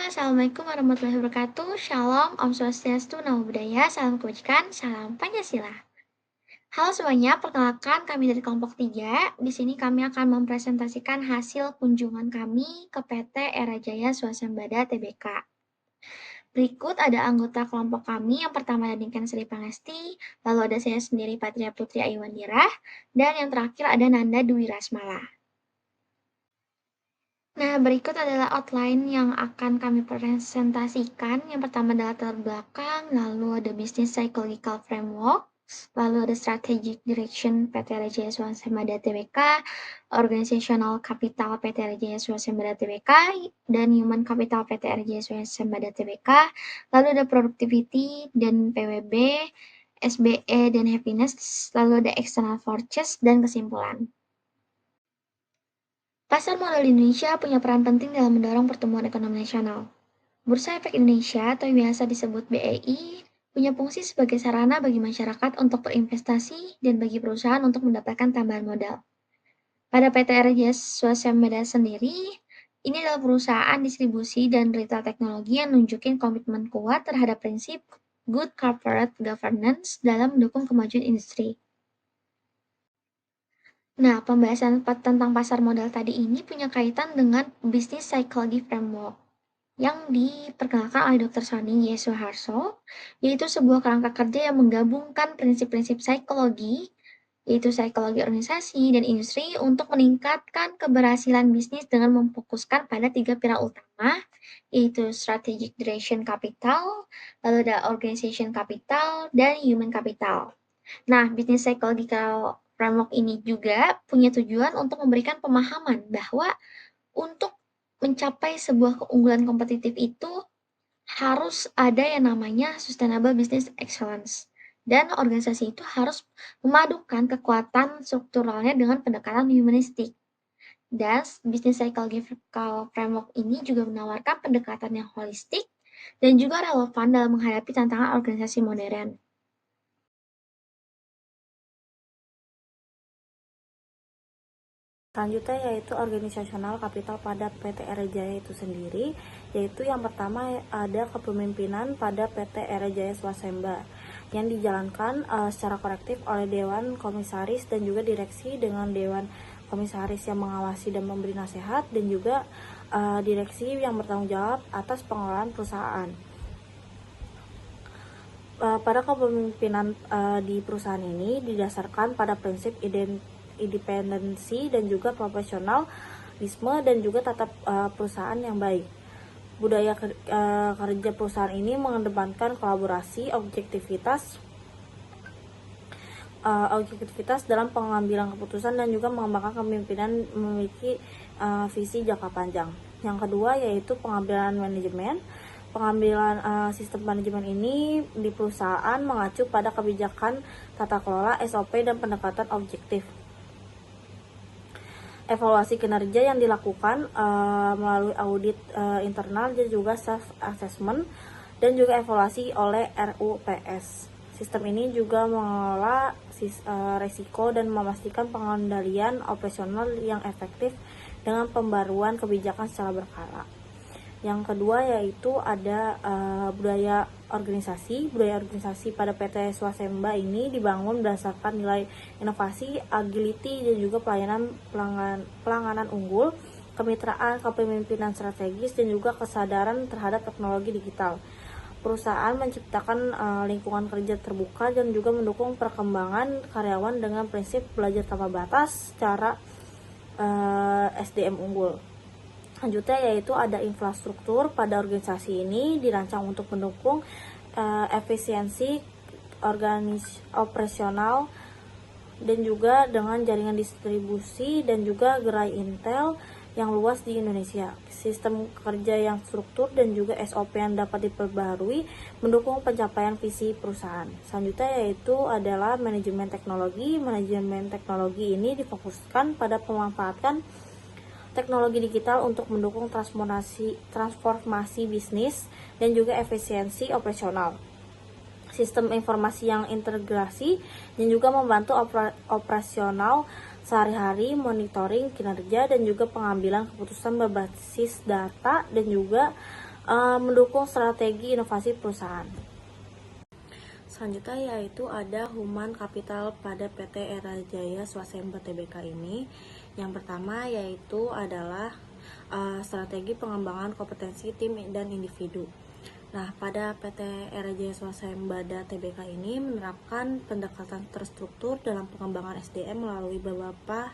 Assalamualaikum warahmatullahi wabarakatuh. Shalom, Om Swastiastu, Namo Buddhaya, salam kebajikan, salam Pancasila. Halo semuanya, perkenalkan kami dari kelompok 3. Di sini kami akan mempresentasikan hasil kunjungan kami ke PT Era Jaya Swasembada Tbk. Berikut ada anggota kelompok kami. Yang pertama ada Niken Sri Pangesti, lalu ada saya sendiri Patria Putri Aiwandirah, dan yang terakhir ada Nanda Dwi Rasmala. Nah, berikut adalah outline yang akan kami presentasikan. Yang pertama adalah latar belakang, lalu ada Business Psychological Framework, lalu ada Strategic Direction PT Rajaya Swasembada Tbk, Organizational Capital PT Rajaya Swasembada Tbk, dan Human Capital PT Rajaya Swasembada Tbk, lalu ada Productivity dan PWB, SBE dan Happiness, lalu ada External Forces dan kesimpulan. Pasar modal Indonesia punya peran penting dalam mendorong pertumbuhan ekonomi nasional. Bursa Efek Indonesia atau biasa disebut BEI punya fungsi sebagai sarana bagi masyarakat untuk berinvestasi dan bagi perusahaan untuk mendapatkan tambahan modal. Pada PT RJ Swasembada sendiri, ini adalah perusahaan distribusi dan retail teknologi yang nunjukin komitmen kuat terhadap prinsip good corporate governance dalam mendukung kemajuan industri. Nah, pembahasan tentang pasar modal tadi ini punya kaitan dengan Business Psychology Framework yang diperkenalkan oleh Dr. Sony Y. Suharto, yaitu sebuah kerangka kerja yang menggabungkan prinsip-prinsip psikologi, yaitu psikologi organisasi dan industri untuk meningkatkan keberhasilan bisnis dengan memfokuskan pada 3 pilar utama, yaitu Strategic Direction Capital, lalu ada Organization Capital, dan Human Capital. Nah, Business Psychological Framework ini juga punya tujuan untuk memberikan pemahaman bahwa untuk mencapai sebuah keunggulan kompetitif itu harus ada yang namanya Sustainable Business Excellence. Dan organisasi itu harus memadukan kekuatan strukturalnya dengan pendekatan humanistik. Dan Business Psychological Framework ini juga menawarkan pendekatan yang holistik dan juga relevan dalam menghadapi tantangan organisasi modern. Selanjutnya yaitu organisasional kapital pada PT Era Jaya itu sendiri, yaitu yang pertama ada kepemimpinan pada PT Era Jaya Swasemba yang dijalankan secara kolektif oleh Dewan Komisaris dan juga direksi dengan Dewan Komisaris yang mengawasi dan memberi nasihat, dan juga direksi yang bertanggung jawab atas pengelolaan perusahaan. Pada kepemimpinan di perusahaan ini didasarkan pada prinsip independensi dan juga profesionalisme dan juga tata perusahaan yang baik. Budaya kerja perusahaan ini mengedepankan kolaborasi, objektivitas dalam pengambilan keputusan dan juga mengembangkan kepemimpinan memiliki visi jangka panjang. Yang kedua yaitu pengambilan manajemen. Pengambilan sistem manajemen ini di perusahaan mengacu pada kebijakan tata kelola, SOP, dan pendekatan objektif. Evaluasi kinerja yang dilakukan melalui audit internal dan juga self-assessment dan juga evaluasi oleh RUPS. Sistem ini juga mengelola risiko dan memastikan pengendalian operasional yang efektif dengan pembaruan kebijakan secara berkala. Yang kedua yaitu ada budaya organisasi. Budaya organisasi pada PT Swasemba ini dibangun berdasarkan nilai inovasi, agility, dan juga pelangganan unggul, kemitraan, kepemimpinan strategis, dan juga kesadaran terhadap teknologi digital. Perusahaan menciptakan lingkungan kerja terbuka dan juga mendukung perkembangan karyawan dengan prinsip belajar tanpa batas secara SDM unggul. Selanjutnya yaitu ada infrastruktur. Pada organisasi ini dirancang untuk mendukung efisiensi operasional dan juga dengan jaringan distribusi dan juga gerai Intel yang luas di Indonesia. Sistem kerja yang struktur dan juga SOP yang dapat diperbarui mendukung pencapaian visi perusahaan. Selanjutnya yaitu adalah manajemen teknologi. Manajemen teknologi ini difokuskan pada pemanfaatan teknologi digital untuk mendukung transformasi bisnis dan juga efisiensi operasional. Sistem informasi yang integrasi dan juga membantu operasional sehari-hari, monitoring kinerja dan juga pengambilan keputusan berbasis data dan juga mendukung strategi inovasi perusahaan. Selanjutnya yaitu ada human capital pada PT Era Jaya Swasembada Tbk ini. Yang pertama yaitu adalah strategi pengembangan kompetensi tim dan individu. Nah, pada PT Era Jaya Swasembada Tbk ini menerapkan pendekatan terstruktur dalam pengembangan SDM melalui beberapa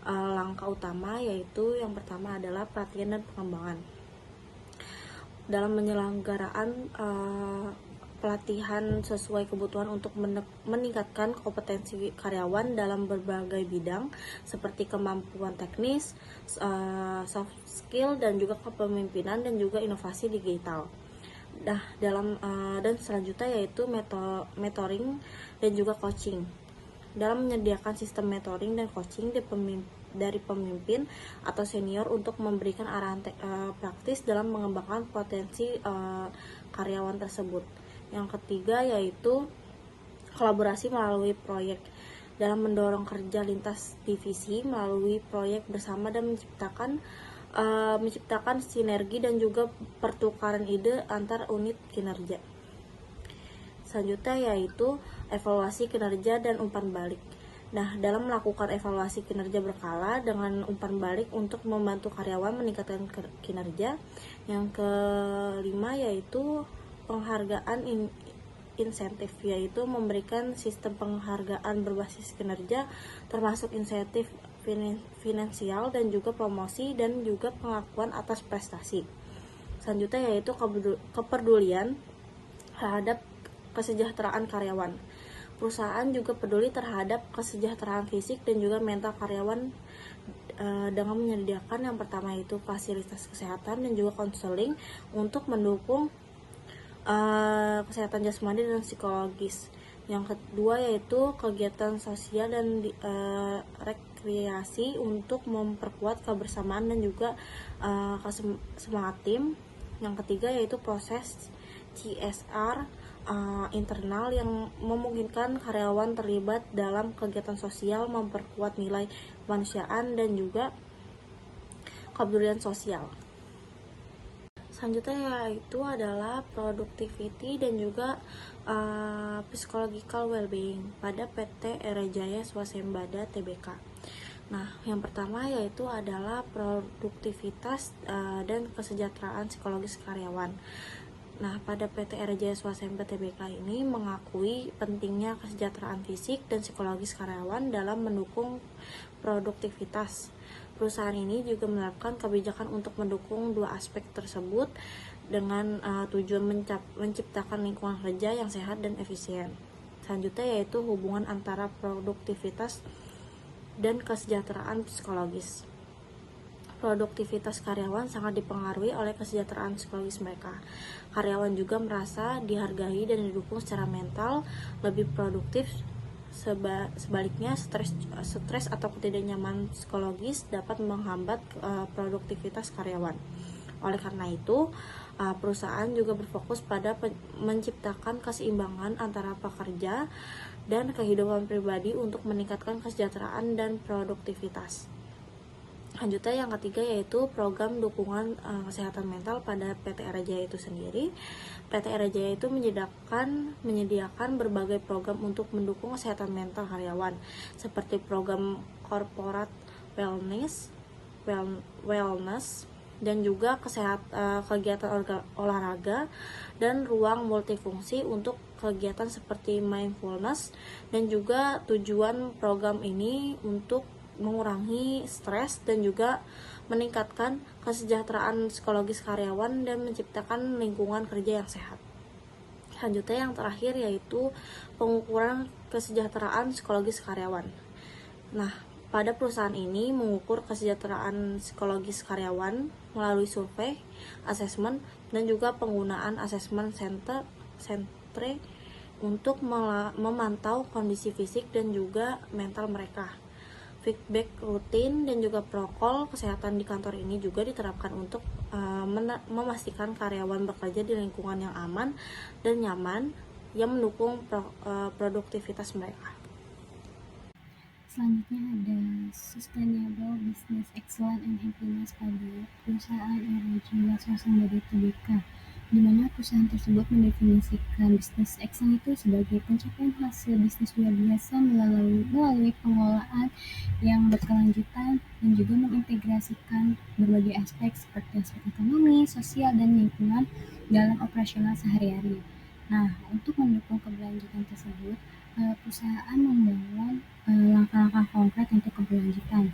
langkah utama, yaitu yang pertama adalah pelatihan dan pengembangan. Dalam penyelenggaraan pelatihan sesuai kebutuhan untuk meningkatkan kompetensi karyawan dalam berbagai bidang seperti kemampuan teknis, soft skill, dan juga kepemimpinan dan juga inovasi digital. Nah, dan selanjutnya yaitu mentoring dan juga coaching. Dalam menyediakan sistem mentoring dan coaching dari pemimpin atau senior untuk memberikan arahan praktis dalam mengembangkan potensi karyawan tersebut. Yang ketiga yaitu kolaborasi melalui proyek, dalam mendorong kerja lintas divisi melalui proyek bersama dan menciptakan sinergi dan juga pertukaran ide antar unit kinerja. Selanjutnya yaitu evaluasi kinerja dan umpan balik. Nah, dalam melakukan evaluasi kinerja berkala dengan umpan balik untuk membantu karyawan meningkatkan kinerja. Yang kelima yaitu penghargaan insentif, yaitu memberikan sistem penghargaan berbasis kinerja termasuk insentif finansial dan juga promosi dan juga pengakuan atas prestasi. Selanjutnya yaitu kepedulian terhadap kesejahteraan karyawan. Perusahaan juga peduli terhadap kesejahteraan fisik dan juga mental karyawan dengan menyediakan yang pertama itu fasilitas kesehatan dan juga konseling untuk mendukung kesehatan jasmani dan psikologis. Yang kedua yaitu kegiatan sosial dan rekreasi untuk memperkuat kebersamaan dan juga semangat tim. Yang ketiga yaitu proses CSR internal yang memungkinkan karyawan terlibat dalam kegiatan sosial, memperkuat nilai kemanusiaan dan juga kepedulian sosial. Selanjutnya yaitu adalah productivity dan juga psychological well-being pada PT Era Jaya Swasembada Tbk. Nah, yang pertama yaitu adalah produktivitas dan kesejahteraan psikologis karyawan. Nah, pada PT Era Jaya Swasembada Tbk ini mengakui pentingnya kesejahteraan fisik dan psikologis karyawan dalam mendukung produktivitas. Perusahaan ini juga menerapkan kebijakan untuk mendukung dua aspek tersebut dengan tujuan menciptakan lingkungan kerja yang sehat dan efisien. Selanjutnya yaitu hubungan antara produktivitas dan kesejahteraan psikologis. Produktivitas karyawan sangat dipengaruhi oleh kesejahteraan psikologis mereka. Karyawan juga merasa dihargai dan didukung secara mental, lebih produktif. Sebaliknya, stres atau ketidaknyamanan psikologis dapat menghambat produktivitas karyawan. Oleh karena itu, perusahaan juga berfokus pada menciptakan keseimbangan antara pekerja dan kehidupan pribadi untuk meningkatkan kesejahteraan dan produktivitas. Selanjutnya yang ketiga yaitu program dukungan kesehatan mental pada PT Era Jaya itu sendiri. PT Era Jaya itu menyediakan berbagai program untuk mendukung kesehatan mental karyawan seperti program corporate wellness dan juga kegiatan olahraga dan ruang multifungsi untuk kegiatan seperti mindfulness. Dan juga tujuan program ini untuk mengurangi stres dan juga meningkatkan kesejahteraan psikologis karyawan dan menciptakan lingkungan kerja yang sehat. Selanjutnya yang terakhir yaitu pengukuran kesejahteraan psikologis karyawan. Nah, pada perusahaan ini mengukur kesejahteraan psikologis karyawan melalui survei, asesmen, dan juga penggunaan asesmen center untuk memantau kondisi fisik dan juga mental mereka. Feedback rutin dan juga protokol kesehatan di kantor ini juga diterapkan untuk memastikan karyawan bekerja di lingkungan yang aman dan nyaman yang mendukung produktivitas mereka. Selanjutnya ada Sustainable Business Excellence and Happiness pada perusahaan RRG Swasembada Tbk, di mana perusahaan tersebut mendefinisikan bisnis excellence itu sebagai pencapaian hasil bisnis luar biasa melalui pengelolaan yang berkelanjutan dan juga mengintegrasikan berbagai aspek seperti aspek ekonomi, sosial, dan lingkungan dalam operasional sehari-hari. Nah, untuk mendukung keberlanjutan tersebut, perusahaan membangun langkah-langkah konkret untuk keberlanjutan.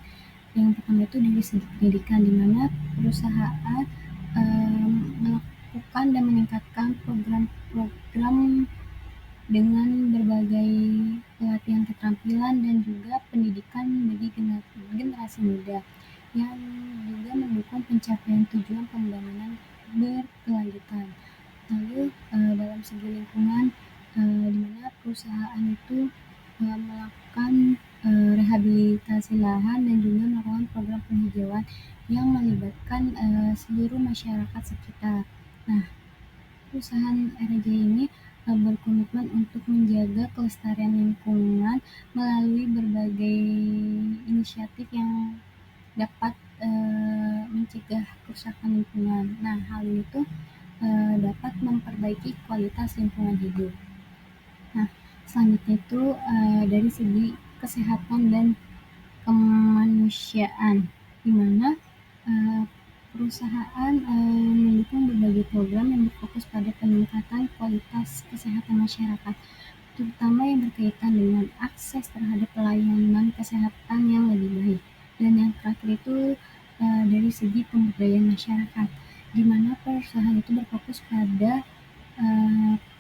Yang pertama itu dari segi pendidikan, di mana perusahaan melakukan dan meningkatkan program-program dengan berbagai pelatihan keterampilan dan juga pendidikan bagi generasi muda yang juga mendukung pencapaian tujuan pembangunan berkelanjutan. Lalu dalam segi lingkungan, di mana perusahaan itu melakukan rehabilitasi lahan dan juga melakukan program penghijauan yang melibatkan seluruh masyarakat sekitar. Nah, perusahaan RJ ini berkomitmen untuk menjaga kelestarian lingkungan melalui berbagai inisiatif yang dapat mencegah kerusakan lingkungan. Nah, hal ini tuh dapat memperbaiki kualitas lingkungan hidup. Nah, selanjutnya itu dari segi kesehatan dan kemanusiaan, di mana perusahaan mendukung berbagai program yang berfokus pada peningkatan kualitas kesehatan masyarakat, terutama yang berkaitan dengan akses terhadap pelayanan kesehatan yang lebih baik. Dan yang terakhir itu dari segi pemberdayaan masyarakat, di mana perusahaan itu berfokus pada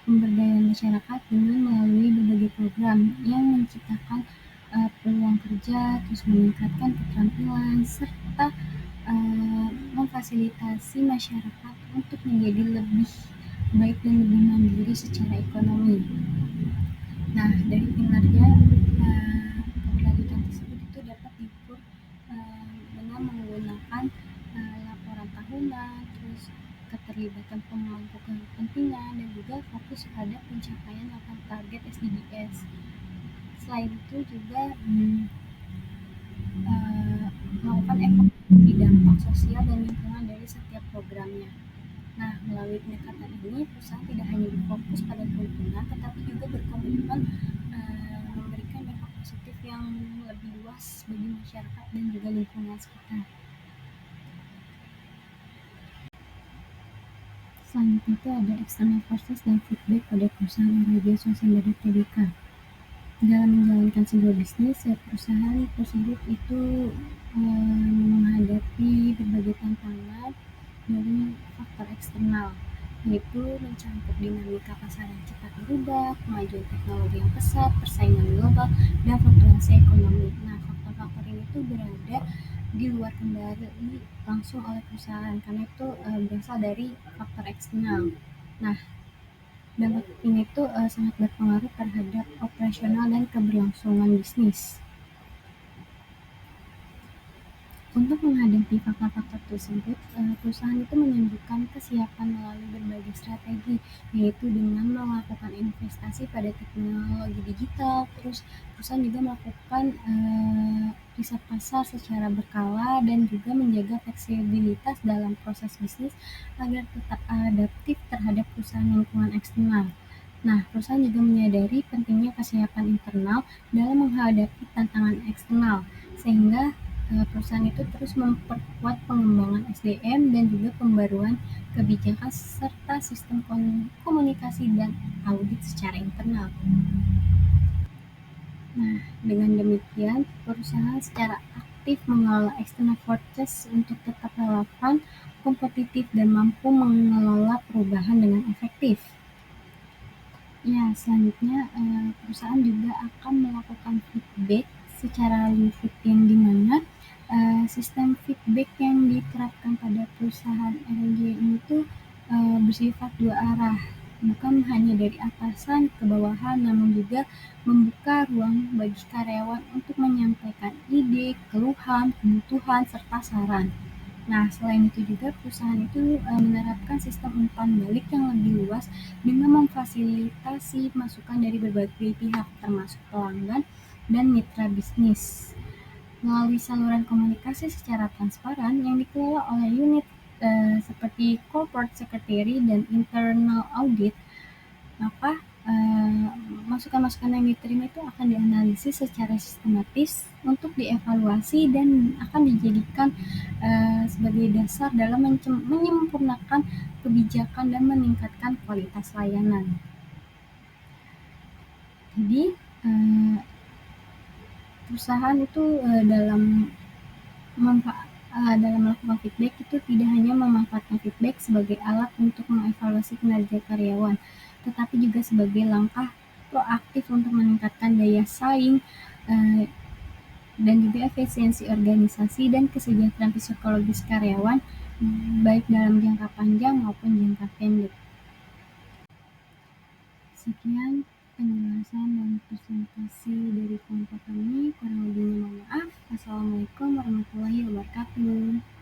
pemberdayaan masyarakat dengan melalui berbagai program yang menciptakan peluang kerja, terus meningkatkan keterampilan, serta memfasilitasi masyarakat untuk menjadi lebih baik dan lebih mandiri secara ekonomi. Nah, dari kinerja keberlanjutan tersebut itu dapat diukur dengan menggunakan laporan tahunan, terus keterlibatan pemangku kepentingan, dan juga fokus pada pencapaian 8 target SDGs. Selain itu juga melakukan evaluasi dampak sosial dan lingkungan dari setiap programnya. Nah, melalui pendekatan ini, perusahaan tidak hanya berfokus pada keuntungan, tetapi juga berkomitmen memberikan dampak positif yang lebih luas bagi masyarakat dan juga lingkungan sekitar. Selanjutnya itu ada external forces dan feedback pada perusahaan RRG Swasembada Tbk. Dalam menjalankan sebuah bisnis, perusahaan tersebut itu menghadapi berbagai tantangan dari faktor eksternal, yaitu mencakup dinamika pasar yang cepat berubah, kemajuan teknologi yang pesat, persaingan global, dan fluktuasi ekonomi. Nah, faktor-faktor ini tuh berada di luar kendali langsung oleh perusahaan, karena itu berasal dari faktor eksternal. Nah, dampak ini tuh sangat berpengaruh terhadap operasional dan keberlangsungan bisnis. Untuk menghadapi faktor-faktor tersebut, perusahaan itu menunjukkan kesiapan melalui berbagai strategi, yaitu dengan melakukan investasi pada teknologi digital. Terus perusahaan juga melakukan riset pasar secara berkala dan juga menjaga fleksibilitas dalam proses bisnis agar tetap adaptif terhadap perusahaan lingkungan eksternal. Nah, perusahaan juga menyadari pentingnya kesiapan internal dalam menghadapi tantangan eksternal, sehingga perusahaan itu terus memperkuat pengembangan SDM dan juga pembaruan kebijakan serta sistem komunikasi dan audit secara internal. Nah, dengan demikian, perusahaan secara aktif mengelola external forces untuk tetap relevan, kompetitif, dan mampu mengelola perubahan dengan efektif. Ya, selanjutnya perusahaan juga akan melakukan feedback secara rutin, di mana sistem feedback yang diterapkan pada perusahaan RRG ini tuh bersifat dua arah, bukan hanya dari atasan ke bawahan, namun juga membuka ruang bagi karyawan untuk menyampaikan ide, keluhan, kebutuhan, serta saran. Nah, selain itu juga perusahaan itu menerapkan sistem umpan balik yang lebih luas dengan memfasilitasi masukan dari berbagai pihak, termasuk pelanggan, dan mitra bisnis. Melalui saluran komunikasi secara transparan yang dikelola oleh unit seperti corporate secretary dan internal audit, maka masukan-masukan yang diterima itu akan dianalisis secara sistematis untuk dievaluasi dan akan dijadikan sebagai dasar dalam menyempurnakan kebijakan dan meningkatkan kualitas layanan. Jadi perusahaan itu dalam melakukan feedback itu tidak hanya memanfaatkan feedback sebagai alat untuk mengevaluasi kinerja karyawan, tetapi juga sebagai langkah proaktif untuk meningkatkan daya saing dan juga efisiensi organisasi dan kesejahteraan psikologis karyawan, baik dalam jangka panjang maupun jangka pendek. Sekian penjelasan dan presentasi dari kelompok kami. Kurang lebihnya mohon maaf. Wassalamualaikum warahmatullahi wabarakatuh.